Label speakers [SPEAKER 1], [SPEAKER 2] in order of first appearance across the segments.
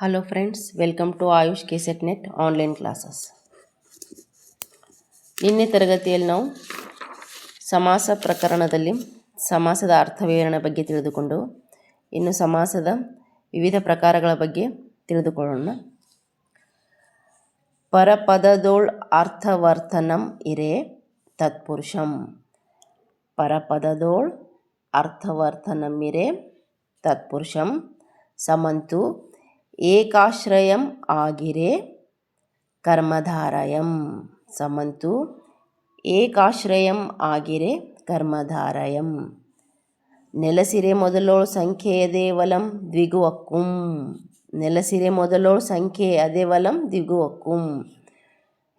[SPEAKER 1] Hello friends, welcome to Ayush KSET NET online classes. ನಿನ್ನೆ ತರಗತಿಯಲ್ಲಿ ನಾವು ಸಮಾಸ ಪ್ರಕರಣದಲ್ಲಿ ಸಮಾಸದ ಅರ್ಥವಿವರಣೆ ಬಗ್ಗೆ ತಿಳಿದುಕೊಂಡು ಇನ್ನು ಸಮಾಸದ ವಿವಿಧ ಪ್ರಕಾರಗಳ ಬಗ್ಗೆ ತಿಳಿದುಕೊಳ್ಳೋಣ. ಪರಪದದೋಳ್ ಅರ್ಥವರ್ತನಂ ಇರೆ ತತ್ಪುರುಷಂ. ಪರಪದದೋಳ್ ಅರ್ಥವರ್ತನಂ ಇರೆ ತತ್ಪುರುಷಂ ಸಮಂತು ಏಕಾಶ್ರಯಂ ಆಗಿರೆ ಕರ್ಮಧಾರಯಂ. ಸಮಂತು ಏಕಾಶ್ರಯಂ ಆಗಿರೆ ಕರ್ಮಧಾರಯಂ. ನೆಲಸಿರೆ ಮೊದಲೋಳ್ ಸಂಖ್ಯೆ ಅದೇವಲಂ ದ್ವಿಗುವಕ್ಕುಂ. ನೆಲಸಿರೆ ಮೊದಲೋಳ್ ಸಂಖ್ಯೆ ಅದೇವಲಂ ದ್ವಿಗುವಕ್ಕುಂ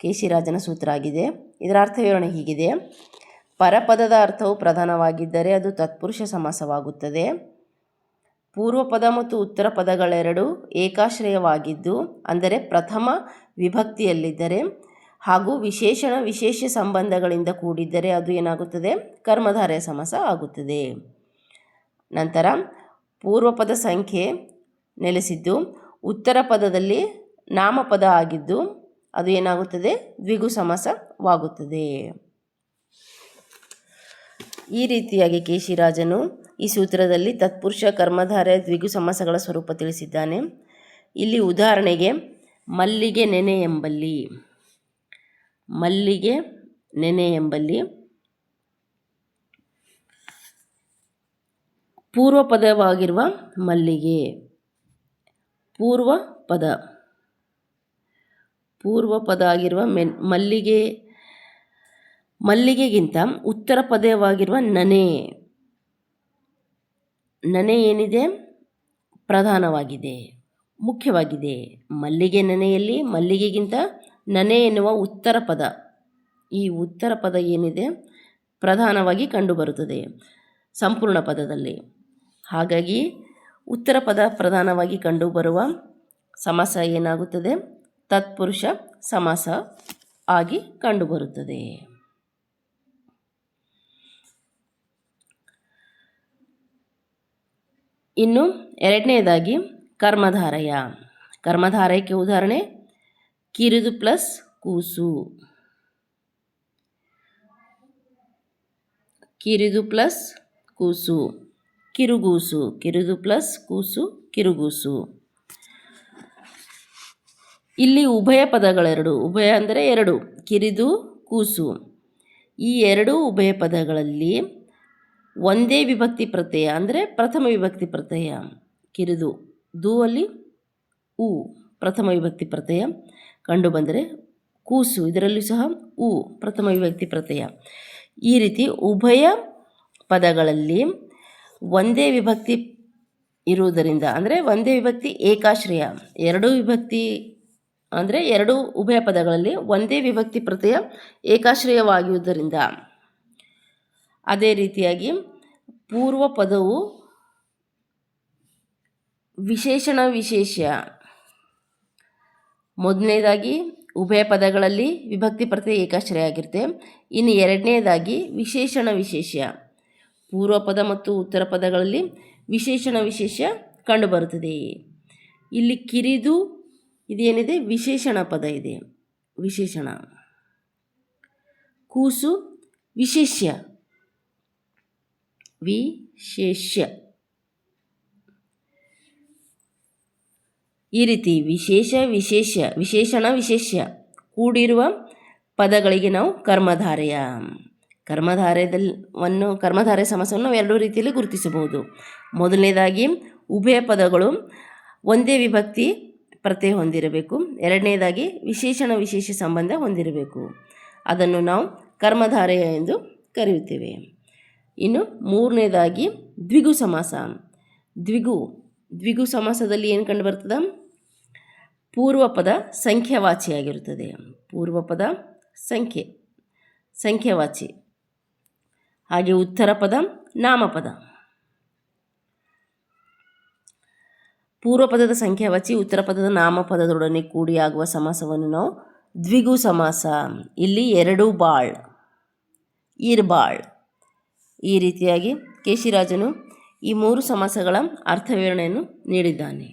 [SPEAKER 1] ಕೇಶಿರಾಜನ ಸೂತ್ರ ಆಗಿದೆ. ಇದರ ಅರ್ಥ ವಿವರಣೆ ಹೀಗಿದೆ: ಪರಪದದ ಅರ್ಥವು ಪ್ರಧಾನವಾಗಿದ್ದರೆ ಅದು ತತ್ಪುರುಷ ಸಮಾಸವಾಗುತ್ತದೆ. ಪೂರ್ವ ಪದ ಮತ್ತು ಉತ್ತರ ಪದಗಳೆರಡು ಏಕಾಶ್ರಯವಾಗಿದ್ದು, ಅಂದರೆ ಪ್ರಥಮ ವಿಭಕ್ತಿಯಲ್ಲಿದ್ದರೆ ಹಾಗೂ ವಿಶೇಷಣ ವಿಶೇಷ ಸಂಬಂಧಗಳಿಂದ ಕೂಡಿದ್ದರೆ ಅದು ಏನಾಗುತ್ತದೆ? ಕರ್ಮಧಾರಯ ಸಮಾಸ ಆಗುತ್ತದೆ. ನಂತರ ಪೂರ್ವಪದ ಸಂಖ್ಯೆ ನೆಲೆಸಿದ್ದು ಉತ್ತರ ಪದದಲ್ಲಿ ನಾಮಪದ ಆಗಿದ್ದು ಅದು ಏನಾಗುತ್ತದೆ? ದ್ವಿಗು ಸಮಾಸವಾಗುತ್ತದೆ. ಈ ರೀತಿಯಾಗಿ ಕೇಶಿರಾಜನು ಈ ಸೂತ್ರದಲ್ಲಿ ತತ್ಪುರುಷ, ಕರ್ಮಧಾರಯ, ದ್ವಿಗು ಸಮಾಸಗಳ ಸ್ವರೂಪ ತಿಳಿಸಿದ್ದಾನೆ. ಇಲ್ಲಿ ಉದಾಹರಣೆಗೆ ಮಲ್ಲಿಗೆ ನೆನೆ ಎಂಬಲ್ಲಿ, ಮಲ್ಲಿಗೆ ನೆನೆ ಎಂಬಲ್ಲಿ ಪೂರ್ವ ಪದವಾಗಿರುವ ಮಲ್ಲಿಗೆ, ಪೂರ್ವ ಪದ ಆಗಿರುವ ಮಲ್ಲಿಗೆಗಿಂತ ಉತ್ತರ ಪದವಾಗಿರುವ ನನೆ ಏನಿದೆ? ಪ್ರಧಾನವಾಗಿದೆ, ಮುಖ್ಯವಾಗಿದೆ. ಮಲ್ಲಿಗೆ ನೆನೆಯಲ್ಲಿ ಮಲ್ಲಿಗೆಗಿಂತ ನನೆ ಎನ್ನುವ ಉತ್ತರ ಪದ, ಈ ಉತ್ತರ ಪದ ಏನಿದೆ ಪ್ರಧಾನವಾಗಿ ಕಂಡುಬರುತ್ತದೆ ಸಂಪೂರ್ಣ ಪದದಲ್ಲಿ. ಹಾಗಾಗಿ ಉತ್ತರ ಪದ ಪ್ರಧಾನವಾಗಿ ಕಂಡುಬರುವ ಸಮಾಸ ಏನಾಗುತ್ತದೆ? ತತ್ಪುರುಷ ಸಮಾಸ ಆಗಿ ಕಂಡುಬರುತ್ತದೆ. ಇನ್ನು ಎರಡನೇದಾಗಿ ಕರ್ಮಧಾರಯ. ಕರ್ಮಧಾರಯಕ್ಕೆ ಉದಾಹರಣೆ ಕಿರಿದು ಪ್ಲಸ್ ಕೂಸು. ಕಿರಿದು ಪ್ಲಸ್ ಕೂಸು ಕಿರುಗೂಸು. ಕಿರಿದು ಪ್ಲಸ್ ಕೂಸು ಕಿರುಗೂಸು. ಇಲ್ಲಿ ಉಭಯ ಪದಗಳೆರಡು, ಉಭಯ ಅಂದರೆ ಎರಡು, ಕಿರಿದು ಕೂಸು, ಈ ಎರಡೂ ಉಭಯ ಪದಗಳಲ್ಲಿ ಒಂದೇ ವಿಭಕ್ತಿ ಪ್ರತ್ಯಯ ಅಂದರೆ ಪ್ರಥಮ ವಿಭಕ್ತಿ ಪ್ರತ್ಯಯ. ಕಿರಿದು ದು ಅಲ್ಲಿ ಉ ಪ್ರಥಮ ವಿಭಕ್ತಿ ಪ್ರತ್ಯಯ ಕಂಡುಬಂದರೆ, ಕೂಸು ಇದರಲ್ಲೂ ಸಹ ಉ ಪ್ರಥಮ ವಿಭಕ್ತಿ ಪ್ರತ್ಯಯ. ಈ ರೀತಿ ಉಭಯ ಪದಗಳಲ್ಲಿ ಒಂದೇ ವಿಭಕ್ತಿ ಇರುವುದರಿಂದ, ಅಂದರೆ ಒಂದೇ ವಿಭಕ್ತಿ ಏಕಾಶ್ರಯ, ಎರಡೂ ವಿಭಕ್ತಿ ಅಂದರೆ ಎರಡು ಉಭಯ ಪದಗಳಲ್ಲಿ ಒಂದೇ ವಿಭಕ್ತಿ ಪ್ರತ್ಯಯ ಏಕಾಶ್ರಯವಾಗಿರುವುದರಿಂದ, ಅದೇ ರೀತಿಯಾಗಿ ಪೂರ್ವ ಪದವು ವಿಶೇಷಣ ವಿಶೇಷ. ಮೊದಲನೇದಾಗಿ ಉಭಯ ಪದಗಳಲ್ಲಿ ವಿಭಕ್ತಿ ಪ್ರತ್ಯಯ ಏಕಾಶ್ರಯ ಆಗಿರುತ್ತೆ. ಇನ್ನು ಎರಡನೇದಾಗಿ ವಿಶೇಷಣ ವಿಶೇಷ. ಪೂರ್ವ ಪದ ಮತ್ತು ಉತ್ತರ ಪದಗಳಲ್ಲಿ ವಿಶೇಷಣ ವಿಶೇಷ ಕಂಡುಬರುತ್ತದೆ. ಇಲ್ಲಿ ಕಿರಿದು ಇದೇನಿದೆ? ವಿಶೇಷಣ ಪದ ಇದೆ, ವಿಶೇಷಣ. ಕೂಸು ವಿಶೇಷ್ಯ, ವಿಶೇಷ್ಯ. ಈ ರೀತಿ ವಿಶೇಷ ವಿಶೇಷ, ವಿಶೇಷಣ ವಿಶೇಷ ಕೂಡಿರುವ ಪದಗಳಿಗೆ ನಾವು ಕರ್ಮಧಾರಯ ಸಮಾಸವನ್ನು ನಾವು ಎರಡೂ ರೀತಿಯಲ್ಲಿ ಗುರುತಿಸಬಹುದು. ಮೊದಲನೇದಾಗಿ ಉಭಯ ಪದಗಳು ಒಂದೇ ವಿಭಕ್ತಿ ಪ್ರತ್ಯಯ ಹೊಂದಿರಬೇಕು. ಎರಡನೇದಾಗಿ ವಿಶೇಷಣ ವಿಶೇಷ ಸಂಬಂಧ ಹೊಂದಿರಬೇಕು. ಅದನ್ನು ನಾವು ಕರ್ಮಧಾರಯ ಎಂದು ಕರೆಯುತ್ತೇವೆ. ಇನ್ನು ಮೂರನೇದಾಗಿ ದ್ವಿಗು ಸಮಾಸ. ದ್ವಿಗು ಸಮಾಸದಲ್ಲಿ ಏನು ಕಂಡು ಬರ್ತದೆ? ಪೂರ್ವ ಪದ ಸಂಖ್ಯಾವಾಚಿಯಾಗಿರುತ್ತದೆ. ಪೂರ್ವ ಪದ ಸಂಖ್ಯಾವಾಚಿ, ಹಾಗೆ ಉತ್ತರ ಪದ ನಾಮಪದ. ಪೂರ್ವ ಪದದ ಸಂಖ್ಯಾವಾಚಿ ಉತ್ತರ ಪದದ ನಾಮಪದದೊಡನೆ ಕೂಡಿ ಆಗುವ ಸಮಾಸವನ್ನು ನಾವು ದ್ವಿಗು ಸಮಾಸ. ಇಲ್ಲಿ ಎರಡು ಬಾಳ್, ಇರ್ಬಾಳ್. ಈ ರೀತಿಯಾಗಿ ಕೇಶಿರಾಜನು ಈ ಮೂರು ಸಮಾಸಗಳ ಅರ್ಥ ವಿವರಣೆಯನ್ನು ನೀಡಿದ್ದಾನೆ.